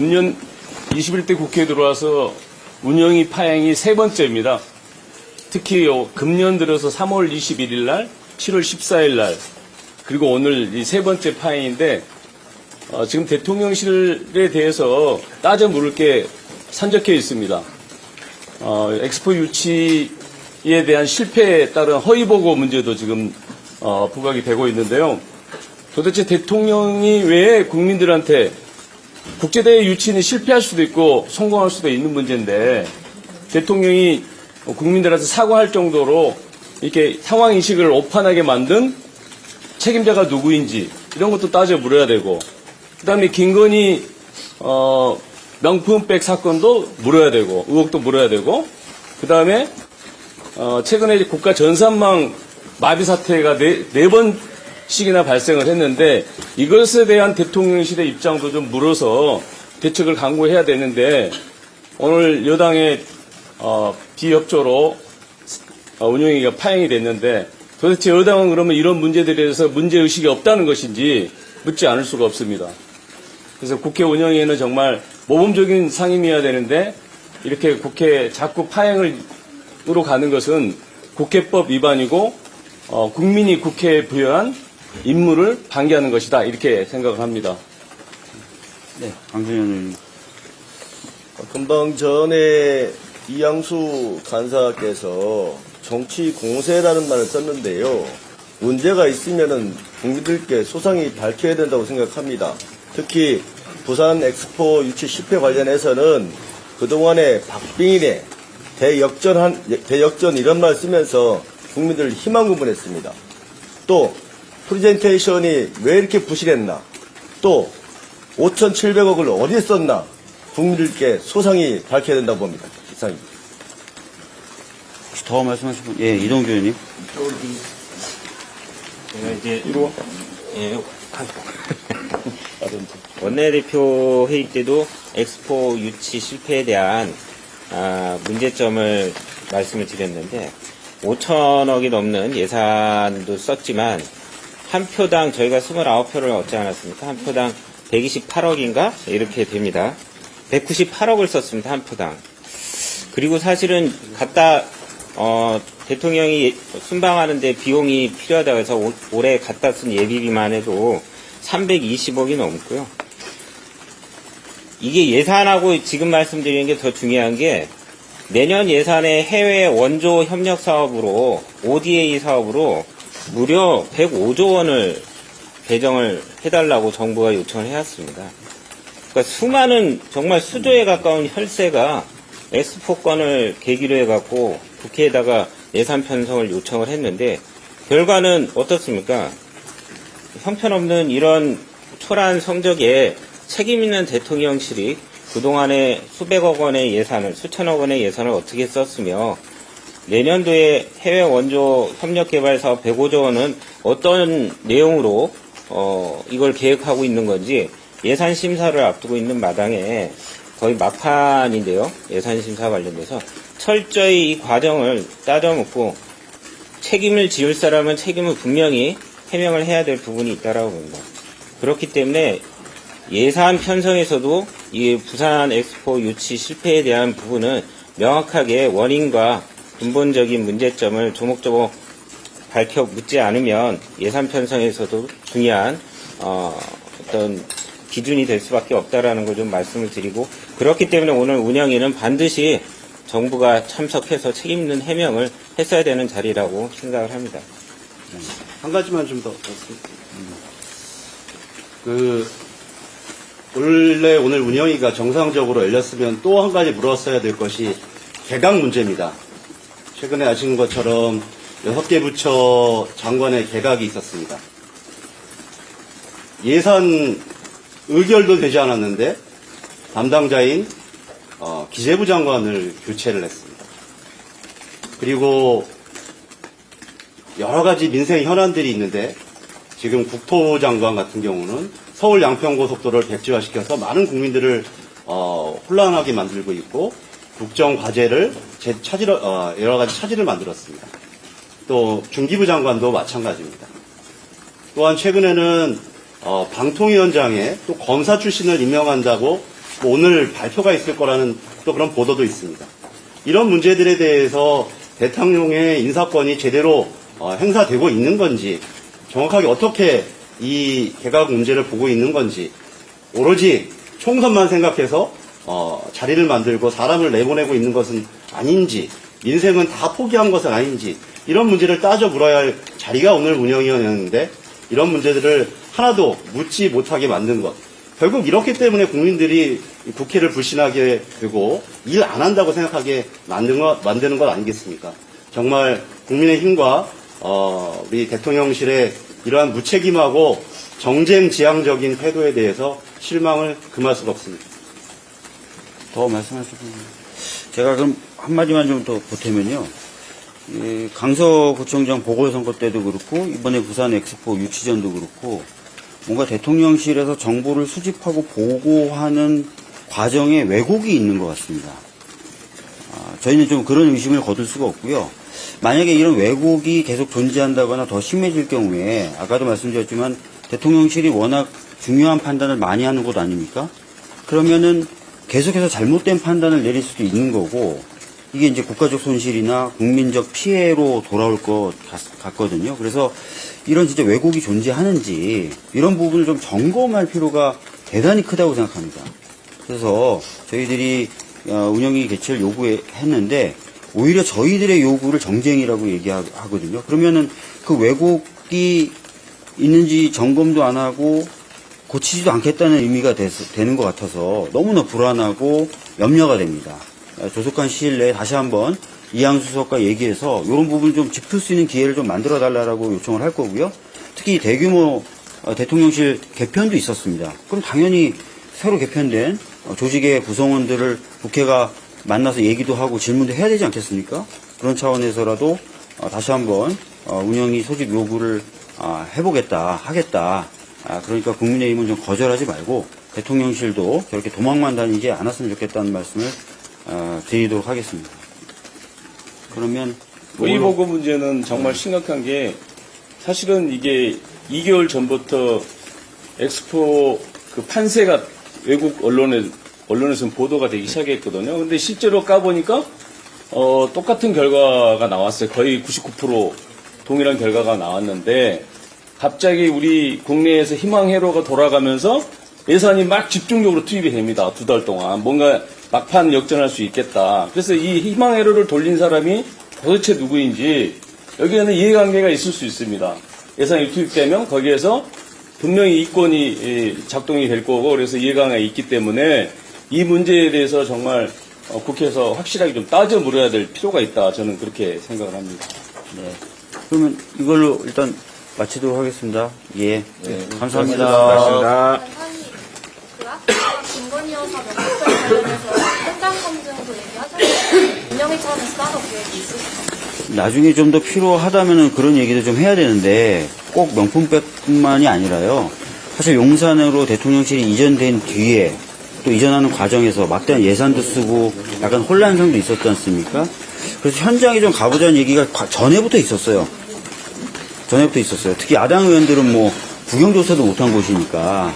금년 21대 국회에 들어와서 운영위 파행이 세 번째입니다. 특히 금년 들어서 3월 21일 날, 7월 14일 날, 그리고 오늘 이 세 번째 파행인데 지금 대통령실에 대해서 따져 물을 게 산적해 있습니다. 엑스포 유치에 대한 실패에 따른 허위보고 문제도 지금 부각이 되고 있는데요. 도대체 대통령이 왜 국민들한테 국제대회 유치는 실패할 수도 있고 성공할 수도 있는 문제인데 대통령이 국민들한테 사과할 정도로 이렇게 상황인식을 오판하게 만든 책임자가 누구인지 이런 것도 따져 물어야 되고, 그 다음에 김건희 명품백 사건도 물어야 되고, 의혹도 물어야 되고, 그 다음에 최근에 국가 전산망 마비 사태가 네 번씩이나 발생을 했는데 이것에 대한 대통령실의 입장도 좀 물어서 대책을 강구해야 되는데 오늘 여당의 비협조로 운영위가 파행이 됐는데 도대체 여당은 그러면 이런 문제들에 대해서 문제의식이 없다는 것인지 묻지 않을 수가 없습니다. 그래서 국회 운영위에는 정말 모범적인 상임이어야 되는데 이렇게 국회 자꾸 파행으로 가는 것은 국회법 위반이고 국민이 국회에 부여한 임무를 방기하는 것이다 이렇게 생각을 합니다. 네, 강승현 의원님. 금방 전에 이양수 간사께서 정치 공세라는 말을 썼는데요. 문제가 있으면은 국민들께 소상히 밝혀야 된다고 생각합니다. 특히 부산 엑스포 유치 실패 관련해서는 그동안에 박빙이네, 대역전 이런 말 쓰면서 국민들을 희망고문했습니다. 또 프레젠테이션이 왜 이렇게 부실했나, 또 5,700억을 어디에 썼나 국민들께 소상히 밝혀야 된다고 봅니다. 이상입니다. 혹시 더 말씀하실 분? 예, 이동규 의원님. 제가 이제 원내대표 회의 때도 엑스포 유치 실패에 대한 문제점을 말씀을 드렸는데 5천억이 넘는 예산도 썼지만 한 표당 저희가 29표를 얻지 않았습니까? 한 표당 128억인가? 이렇게 됩니다. 198억을 썼습니다. 한 표당. 그리고 사실은 대통령이 순방하는데 비용이 필요하다고 해서 올해 갖다 쓴 예비비만 해도 320억이 넘고요. 이게 예산하고 지금 말씀드리는 게 더 중요한 게 내년 예산에 해외 원조 협력 사업으로 ODA 사업으로 무려 105조 원을 배정을 해달라고 정부가 요청을 해왔습니다. 그러니까 수많은 정말 수조에 가까운 혈세가 엑스포건을 계기로 해갖고 국회에다가 예산 편성을 요청을 했는데 결과는 어떻습니까? 형편없는 이런 초라한 성적에 책임있는 대통령실이 그동안에 수백억 원의 예산을, 수천억 원의 예산을 어떻게 썼으며 내년도에 해외 원조 협력개발 사업 105조 원은 어떤 내용으로 이걸 계획하고 있는 건지 예산 심사를 앞두고 있는 마당에 거의 막판인데요. 예산 심사 관련돼서 철저히 이 과정을 따져먹고 책임을 지을 사람은 책임을 분명히 해명을 해야 될 부분이 있다라고 봅니다. 그렇기 때문에 예산 편성에서도 이 부산 엑스포 유치 실패에 대한 부분은 명확하게 원인과 근본적인 문제점을 조목조목 밝혀 묻지 않으면 예산 편성에서도 중요한 어떤 기준이 될 수밖에 없다라는 걸 좀 말씀을 드리고, 그렇기 때문에 오늘 운영위는 반드시 정부가 참석해서 책임 있는 해명을 했어야 되는 자리라고 생각을 합니다. 한 가지만 좀 더. 원래 오늘 운영위가 정상적으로 열렸으면 또 한 가지 물었어야 될 것이 개각 문제입니다. 최근에 아시는 것처럼 6개 부처 장관의 개각이 있었습니다. 예산 의결도 되지 않았는데 담당자인 기재부 장관을 교체를 했습니다. 그리고 여러 가지 민생 현안들이 있는데 지금 국토부 장관 같은 경우는 서울 양평고속도로를 백지화시켜서 많은 국민들을 혼란하게 만들고 있고 국정 과제를 여러 가지 차질을 만들었습니다. 또 중기부 장관도 마찬가지입니다. 또한 최근에는 방통위원장에 또 검사 출신을 임명한다고 뭐 오늘 발표가 있을 거라는 또 그런 보도도 있습니다. 이런 문제들에 대해서 대통령의 인사권이 제대로 행사되고 있는 건지, 정확하게 어떻게 이 개각 문제를 보고 있는 건지, 오로지 총선만 생각해서 자리를 만들고 사람을 내보내고 있는 것은 아닌지, 민생은 다 포기한 것은 아닌지, 이런 문제를 따져 물어야 할 자리가 오늘 운영위원회였는데 이런 문제들을 하나도 묻지 못하게 만든 것, 결국 이렇기 때문에 국민들이 국회를 불신하게 되고 일 안 한다고 생각하게 만드는 것 아니겠습니까? 정말 국민의힘과 우리 대통령실의 이러한 무책임하고 정쟁지향적인 태도에 대해서 실망을 금할 수가 없습니다. 더 말씀하실 분요. 제가 그럼 한마디만 좀 더 보태면요. 강서구청장 보궐선거 때도 그렇고 이번에 부산 엑스포 유치전도 그렇고 뭔가 대통령실에서 정보를 수집하고 보고하는 과정에 왜곡이 있는 것 같습니다. 저희는 좀 그런 의심을 거둘 수가 없고요. 만약에 이런 왜곡이 계속 존재한다거나 더 심해질 경우에 아까도 말씀드렸지만 대통령실이 워낙 중요한 판단을 많이 하는 곳 아닙니까? 그러면은 계속해서 잘못된 판단을 내릴 수도 있는 거고 이게 이제 국가적 손실이나 국민적 피해로 돌아올 것 같거든요. 그래서 이런 진짜 왜곡이 존재하는지 이런 부분을 좀 점검할 필요가 대단히 크다고 생각합니다. 그래서 저희들이 운영위 개최를 요구했는데 오히려 저희들의 요구를 정쟁이라고 얘기하거든요. 그러면은 그 왜곡이 있는지 점검도 안 하고 고치지도 않겠다는 의미가 되는 것 같아서 너무나 불안하고 염려가 됩니다. 조속한 시일 내에 다시 한번 이항수 수석과 얘기해서 이런 부분을 좀 짚을 수 있는 기회를 좀 만들어 달라고 요청을 할 거고요. 특히 대규모 대통령실 개편도 있었습니다. 그럼 당연히 새로 개편된 조직의 구성원들을 국회가 만나서 얘기도 하고 질문도 해야 되지 않겠습니까? 그런 차원에서라도 다시 한번 운영위 소집 요구를 하겠다. 그러니까 국민의힘은 좀 거절하지 말고 대통령실도 저렇게 도망만 다니지 않았으면 좋겠다는 말씀을 드리도록 하겠습니다. 그러면 의보고 문제는 정말 심각한 게 사실은 이게 2개월 전부터 엑스포 그 판세가 외국 언론에서는 보도가 되기 시작했거든요. 근데 실제로 까보니까 똑같은 결과가 나왔어요. 거의 99% 동일한 결과가 나왔는데 갑자기 우리 국내에서 희망 회로가 돌아가면서 예산이 막 집중적으로 투입이 됩니다. 2달 동안. 뭔가 막판 역전할 수 있겠다. 그래서 이 희망 회로를 돌린 사람이 도대체 누구인지 여기에는 이해관계가 있을 수 있습니다. 예산이 투입되면 거기에서 분명히 이권이 작동이 될 거고 그래서 이해관계가 있기 때문에 이 문제에 대해서 정말 국회에서 확실하게 좀 따져 물어야 될 필요가 있다. 저는 그렇게 생각을 합니다. 네. 그러면 이걸로 일단 마치도록 하겠습니다. 예. 네. 감사합니다. 고맙습니다. 그 아까 김건희 여사 명복절 관련해서 현장 검증도 얘기하셨는데 운영위 차원에서 따로 계획이 있으실까요? 나중에 좀 더 필요하다면 그런 얘기도 좀 해야 되는데 꼭 명품백뿐만이 아니라요. 사실 용산으로 대통령실이 이전된 뒤에 또 이전하는 과정에서 막대한 예산도 쓰고 약간 혼란성도 있었지 않습니까? 그래서 현장에 좀 가보자는 얘기가 전에부터 있었어요. 특히 야당 의원들은 뭐 구경조사도 못한 곳이니까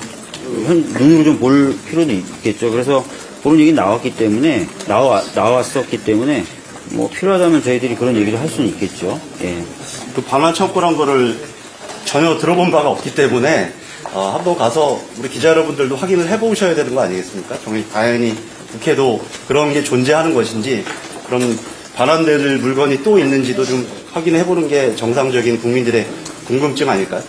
눈으로 좀 볼 필요도 있겠죠. 그래서 그런 얘기 나왔었기 때문에 뭐 필요하다면 저희들이 그런 얘기를 할 수는 있겠죠. 예. 그 반환 청구란 거를 전혀 들어본 바가 없기 때문에 한번 가서 우리 기자 여러분들도 확인을 해보셔야 되는 거 아니겠습니까? 정말 당연히 국회도 그런 게 존재하는 것인지 그런 반환될 물건이 또 있는지도 좀 확인해보는 게 정상적인 국민들의 궁금증 아닐까요?